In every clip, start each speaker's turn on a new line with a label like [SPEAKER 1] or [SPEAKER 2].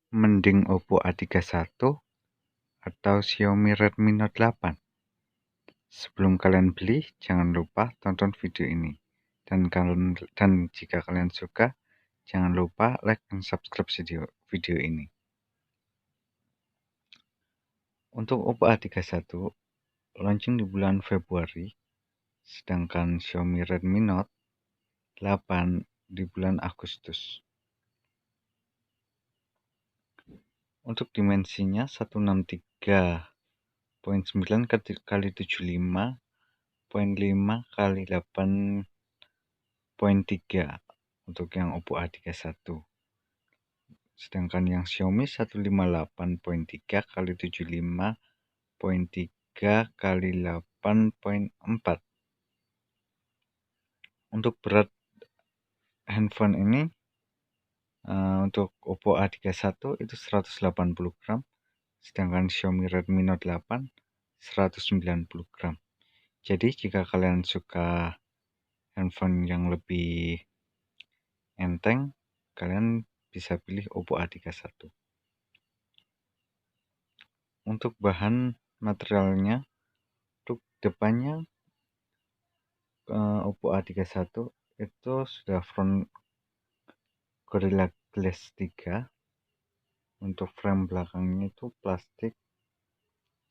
[SPEAKER 1] Mending Oppo A31 atau Xiaomi Redmi Note 8? Sebelum kalian beli, jangan lupa tonton video ini. Dan jika kalian suka, jangan lupa like dan subscribe video ini. Untuk Oppo A31 launching di bulan Februari, sedangkan Xiaomi Redmi Note 8 di bulan Agustus. Untuk dimensinya 163.9 x 75.5 x 8.3 untuk yang Oppo A31. Sedangkan yang Xiaomi 158.3 x 75.3 x 8.4. Untuk berat handphone ini untuk Oppo A31 itu 180 gram, sedangkan Xiaomi Redmi Note 8 190 gram. Jadi jika kalian suka handphone yang lebih enteng, kalian bisa pilih Oppo A31. Untuk bahan materialnya, untuk depannya Oppo A31 itu sudah front Gorilla Glass 3. Untuk frame belakangnya itu plastik,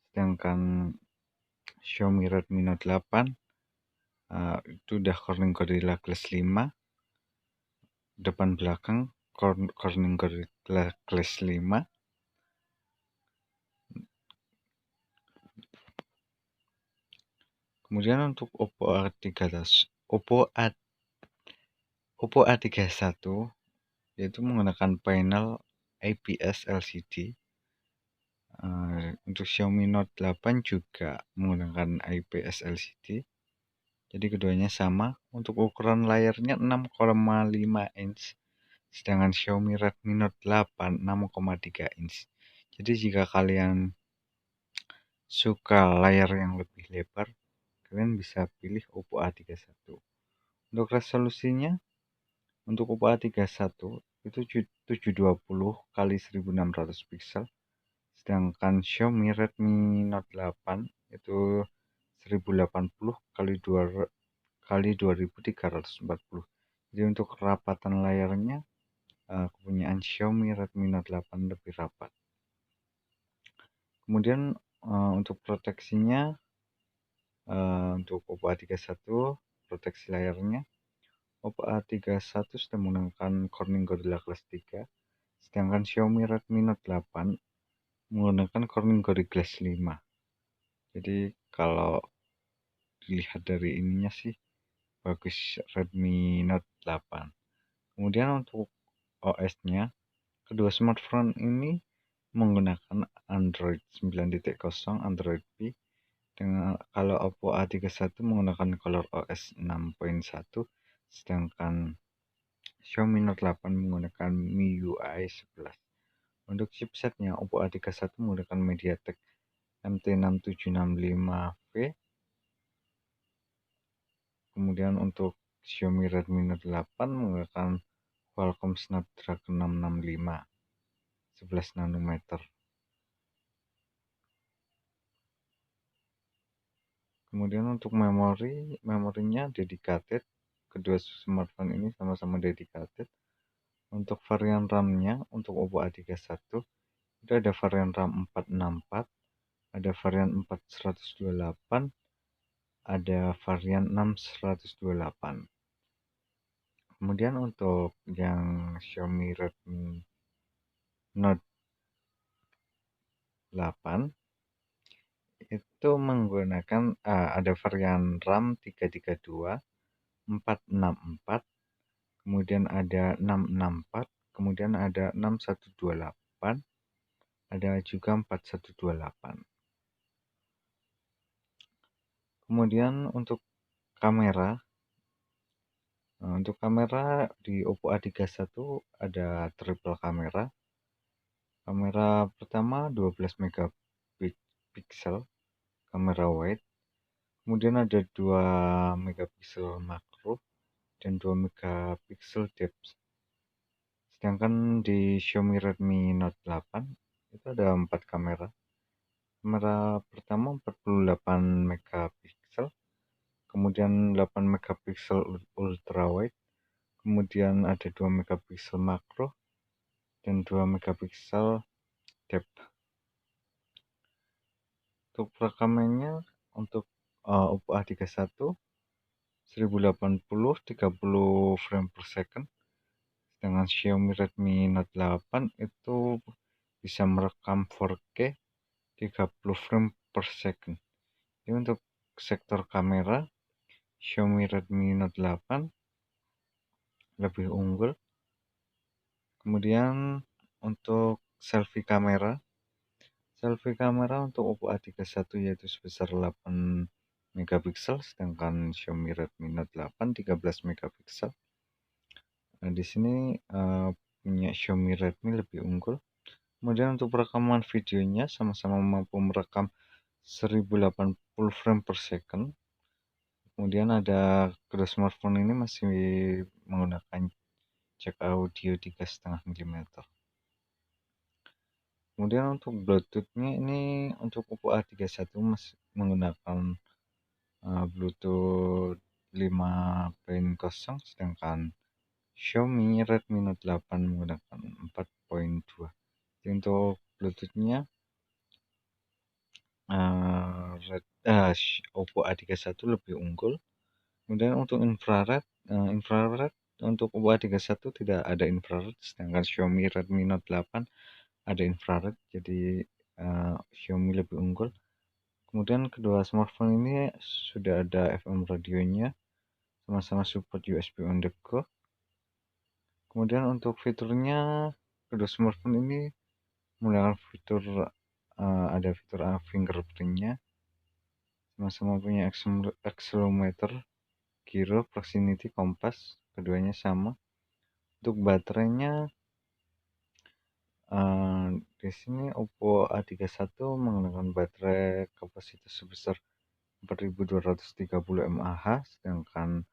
[SPEAKER 1] sedangkan Xiaomi Redmi Note 8 itu udah Corning Gorilla Glass 5. Depan belakang Corning Gorilla Glass 5. Kemudian untuk Oppo A31 yaitu menggunakan panel IPS LCD. Untuk Xiaomi Note 8 juga menggunakan IPS LCD. Jadi keduanya sama. Untuk ukuran layarnya 6,5 inch, sedangkan Xiaomi Redmi Note 8 6,3 inch. Jadi jika kalian suka layar yang lebih lebar, kalian bisa pilih Oppo A31. Untuk resolusinya, untuk Oppo A31 itu 720 x 1600 pixel, sedangkan Xiaomi Redmi Note 8 itu 1080 x 2340. Jadi untuk kerapatan layarnya, kepunyaan Xiaomi Redmi Note 8 lebih rapat. Kemudian untuk proteksinya, untuk Oppo A31 proteksi layarnya, Oppo A31 sudah menggunakan Corning Gorilla Glass 3, sedangkan Xiaomi Redmi Note 8 menggunakan Corning Gorilla Glass 5. Jadi kalau dilihat dari ininya sih bagus Redmi Note 8. Kemudian untuk OS-nya, kedua smartphone ini menggunakan Android 9.0 Android P. Kalau Oppo A31 menggunakan ColorOS 6.1, sedangkan Xiaomi Note 8 menggunakan MIUI 11. Untuk chipsetnya, Oppo A31 menggunakan MediaTek MT6765V. Kemudian untuk Xiaomi Redmi Note 8 menggunakan Qualcomm Snapdragon 665 11 nanometer. Kemudian untuk memorinya dedicated. Kedua smartphone ini sama-sama dedicated. Untuk varian RAM-nya, untuk Oppo A31 itu ada varian RAM 464, ada varian 4128, ada varian 6128. Kemudian untuk yang Xiaomi Redmi Note 8 itu menggunakan ada varian RAM 332, 464, kemudian ada 664, kemudian ada 6128, ada juga 4128. Kemudian untuk kamera, di Oppo A31 ada triple kamera. Kamera pertama 12 megapiksel, kamera wide. Kemudian ada 2 megapiksel makro dan 2 megapiksel depth. Sedangkan di Xiaomi Redmi Note 8 itu ada 4 kamera. Kamera pertama 48 megapiksel, kemudian 8 megapiksel ultrawide, kemudian ada 2 megapiksel makro dan 2 megapiksel depth. Untuk rekamannya untuk Oppo A31 1080 30 frame per second, sedangkan Xiaomi Redmi Note 8 itu bisa merekam 4K 30 frame per second. Jadi untuk sektor kamera Xiaomi Redmi Note 8 lebih unggul. Kemudian untuk selfie kamera untuk Oppo A31 yaitu sebesar 8 megapiksel, sedangkan Xiaomi Redmi Note 8 13 megapiksel. Nah, di sini punya Xiaomi Redmi lebih unggul. Kemudian untuk perekaman videonya sama-sama mampu merekam 1080 frame per second. Kemudian ada kedua smartphone ini masih menggunakan jack audio 3,5 mm. Kemudian untuk Bluetooth-nya ini untuk Oppo A31 masih menggunakan Bluetooth 5.0, sedangkan Xiaomi Redmi Note 8 menggunakan 4.2. Jadi untuk Bluetooth-nya Oppo A31 lebih unggul. Kemudian untuk infrared untuk Oppo A31 tidak ada infrared, sedangkan Xiaomi Redmi Note 8 ada infrared, jadi Xiaomi lebih unggul. Kemudian kedua smartphone ini sudah ada FM radionya, sama-sama support USB on the go. Kemudian untuk fiturnya kedua smartphone ini menggunakan fitur ada fitur fingerprintnya, sama-sama punya accelerometer, gyro, proximity, kompas, keduanya sama. Untuk baterainya di sini Oppo A31 menggunakan baterai kapasitas sebesar 4230 mAh, sedangkan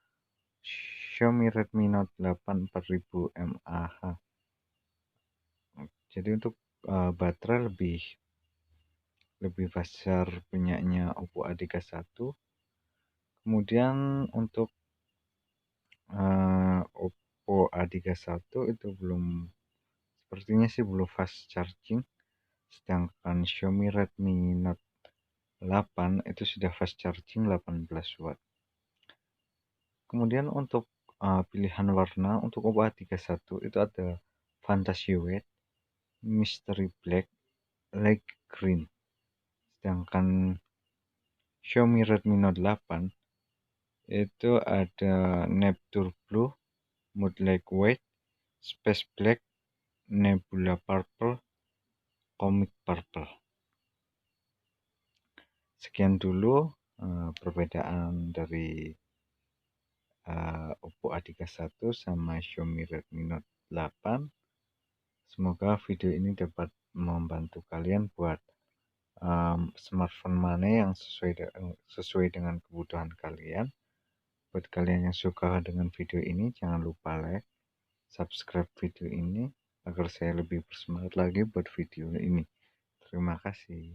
[SPEAKER 1] Xiaomi Redmi Note 8 4000 mAh. Jadi untuk baterai lebih besar punyanya Oppo A31. Kemudian untuk Oppo A31 itu sepertinya sih belum fast charging, sedangkan Xiaomi Redmi Note 8 itu sudah fast charging 18 watt. Kemudian untuk pilihan warna untuk Oppo A31 itu ada Fantasy White, Mystery Black, Light Green. Sedangkan Xiaomi Redmi Note 8 itu ada Neptune Blue, Moonlight White, Space Black, Nebula Purple, Comic Purple. Sekian dulu perbedaan dari Oppo A31 sama Xiaomi Redmi Note 8. Semoga video ini dapat membantu kalian buat smartphone mana yang sesuai dengan kebutuhan kalian. Buat kalian yang suka dengan video ini, jangan lupa like, subscribe video ini agar saya lebih bersemangat lagi buat video ini. Terima kasih.